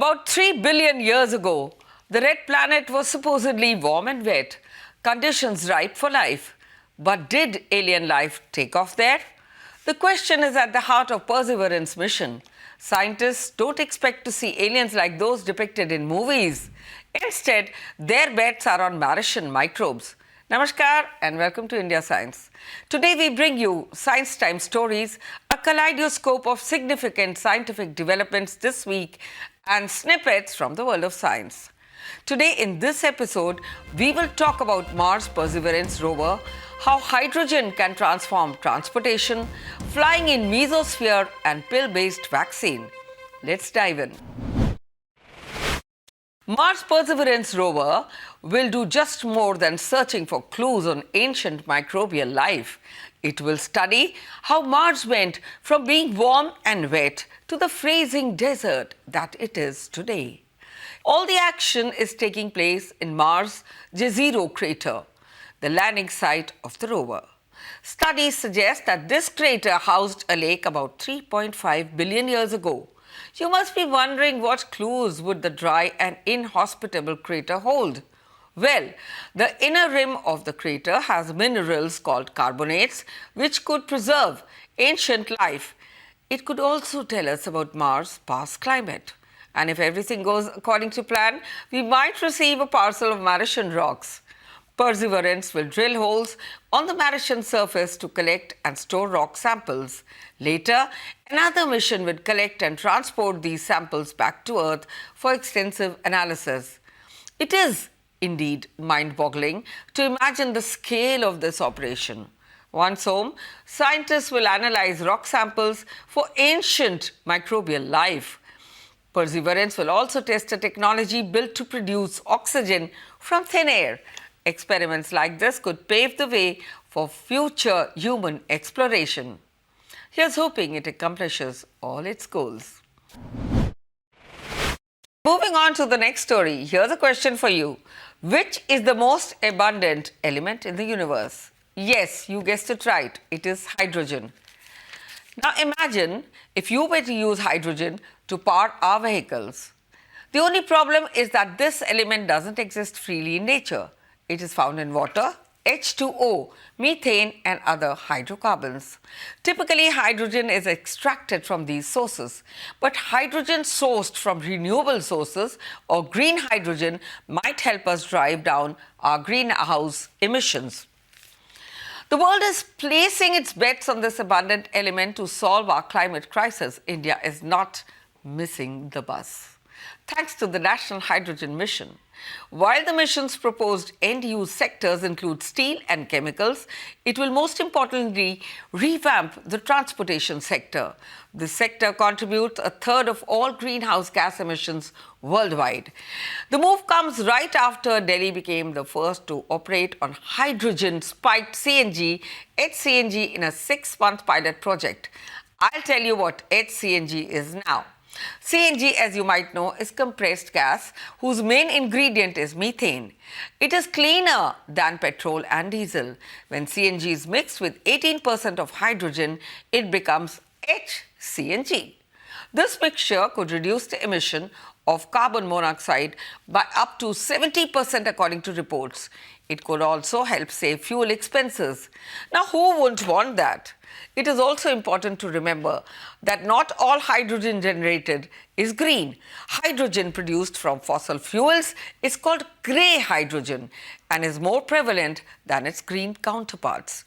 About 3 billion years ago, the red planet was supposedly warm and wet, conditions ripe for life. But did alien life take off there? The question is at the heart of Perseverance mission. Scientists don't expect to see aliens like those depicted in movies. Instead, their bets are on Martian microbes. Namaskar and welcome to India Science. Today we bring you Science Time Stories, a kaleidoscope of significant scientific developments this week and snippets from the world of science. Today in this episode, we will talk about Mars Perseverance rover, how hydrogen can transform transportation, flying in mesosphere and pill-based vaccine. Let's dive in. Mars Perseverance rover will do just more than searching for clues on ancient microbial life. It will study how Mars went from being warm and wet to the freezing desert that it is today. All the action is taking place in Mars' Jezero crater, the landing site of the rover. Studies suggest that this crater housed a lake about 3.5 billion years ago. You must be wondering what clues would the dry and inhospitable crater hold? Well, the inner rim of the crater has minerals called carbonates, which could preserve ancient life. It could also tell us about Mars' past climate. And if everything goes according to plan, we might receive a parcel of Martian rocks. Perseverance will drill holes on the Martian surface to collect and store rock samples. Later, another mission will collect and transport these samples back to Earth for extensive analysis. It is indeed mind-boggling to imagine the scale of this operation. Once home, scientists will analyze rock samples for ancient microbial life. Perseverance will also test a technology built to produce oxygen from thin air. Experiments like this could pave the way for future human exploration. Here's hoping it accomplishes all its goals. Moving on to the next story, here's a question for you. Which is the most abundant element in the universe? Yes, you guessed it right. It is hydrogen. Now imagine if you were to use hydrogen to power our vehicles. The only problem is that this element doesn't exist freely in nature. It is found in water, H2O, methane and other hydrocarbons. Typically, hydrogen is extracted from these sources, but hydrogen sourced from renewable sources or green hydrogen might help us drive down our greenhouse emissions. The world is placing its bets on this abundant element to solve our climate crisis. India is not missing the bus, thanks to the National Hydrogen Mission. While the mission's proposed end-use sectors include steel and chemicals, it will most importantly revamp the transportation sector. This sector contributes a third of all greenhouse gas emissions worldwide. The move comes right after Delhi became the first to operate on hydrogen-spiked CNG, HCNG, in a 6-month pilot project. I'll tell you what HCNG is now. CNG, as you might know, is compressed gas whose main ingredient is methane. It is cleaner than petrol and diesel. When CNG is mixed with 18% of hydrogen, it becomes HCNG. This mixture could reduce the emission of carbon monoxide by up to 70% according to reports. It could also help save fuel expenses. Now, who wouldn't want that? It is also important to remember that not all hydrogen generated is green. Hydrogen produced from fossil fuels is called grey hydrogen and is more prevalent than its green counterparts.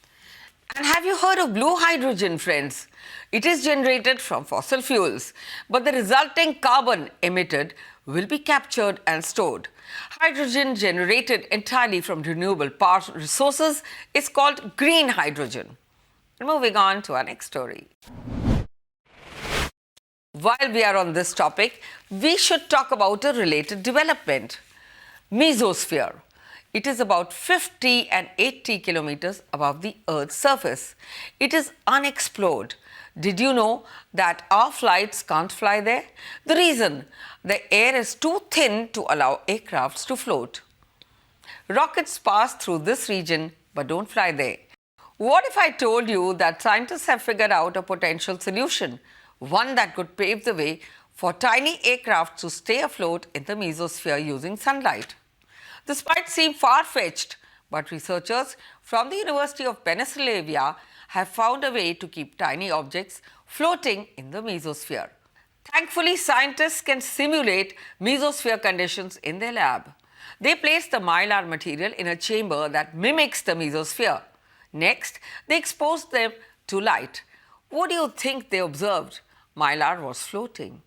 And have you heard of blue hydrogen, friends? It is generated from fossil fuels, but the resulting carbon emitted will be captured and stored. Hydrogen generated entirely from renewable power resources is called green hydrogen. Moving on to our next story. While we are on this topic, we should talk about a related development. Mesosphere. It is about 50 and 80 kilometers above the Earth's surface. It is unexplored. Did you know that our flights can't fly there? The reason: the air is too thin to allow aircrafts to float. Rockets pass through this region but don't fly there. What if I told you that scientists have figured out a potential solution, one that could pave the way for tiny aircraft to stay afloat in the mesosphere using sunlight. This might seem far-fetched, but researchers from the University of Pennsylvania have found a way to keep tiny objects floating in the mesosphere. Thankfully, scientists can simulate mesosphere conditions in their lab. They place the mylar material in a chamber that mimics the mesosphere. Next, they expose them to light. What do you think they observed? Mylar was floating.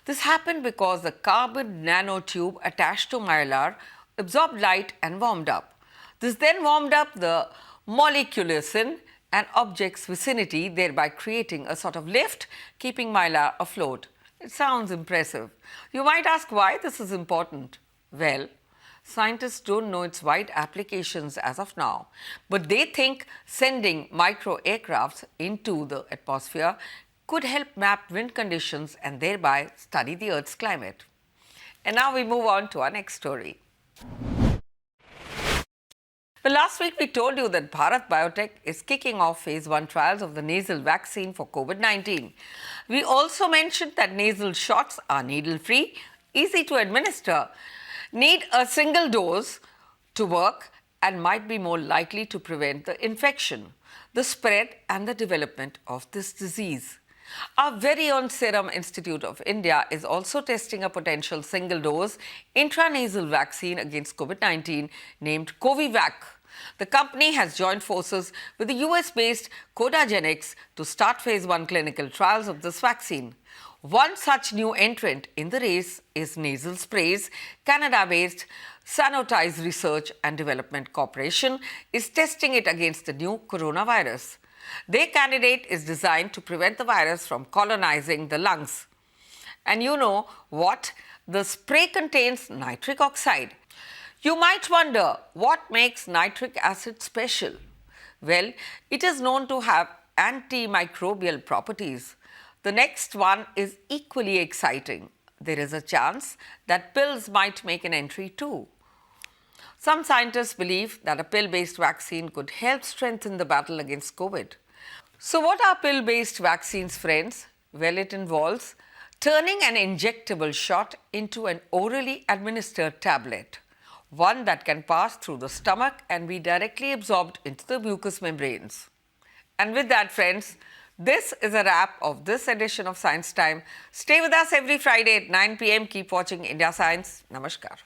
This happened because the carbon nanotube attached to mylar absorbed light and warmed up. This then warmed up the molecules in an object's vicinity, thereby creating a sort of lift, keeping mylar afloat. It sounds impressive. You might ask why this is important. Well, scientists don't know its wide applications as of now, but they think sending micro aircrafts into the atmosphere could help map wind conditions and thereby study the Earth's climate. And now we move on to our next story. Well, last week we told you that Bharat Biotech is kicking off phase 1 trials of the nasal vaccine for COVID-19. We also mentioned that nasal shots are needle-free, easy to administer, need a single dose to work, and might be more likely to prevent the infection, the spread and the development of this disease. Our very own Serum Institute of India is also testing a potential single-dose intranasal vaccine against COVID-19 named Covivac. The company has joined forces with the US-based Codagenix to start phase 1 clinical trials of this vaccine. One such new entrant in the race is Nasal Sprays. Canada-based Sanotize Research and Development Corporation is testing it against the new coronavirus. Their candidate is designed to prevent the virus from colonizing the lungs. And you know what? The spray contains nitric oxide. You might wonder what makes nitric acid special. Well, it is known to have antimicrobial properties. The next one is equally exciting. There is a chance that pills might make an entry too. Some scientists believe that a pill-based vaccine could help strengthen the battle against COVID. So what are pill-based vaccines, friends? Well, it involves turning an injectable shot into an orally administered tablet, one that can pass through the stomach and be directly absorbed into the mucous membranes. And with that, friends, this is a wrap of this edition of Science Time. Stay with us every Friday at 9 p.m. Keep watching India Science. Namaskar.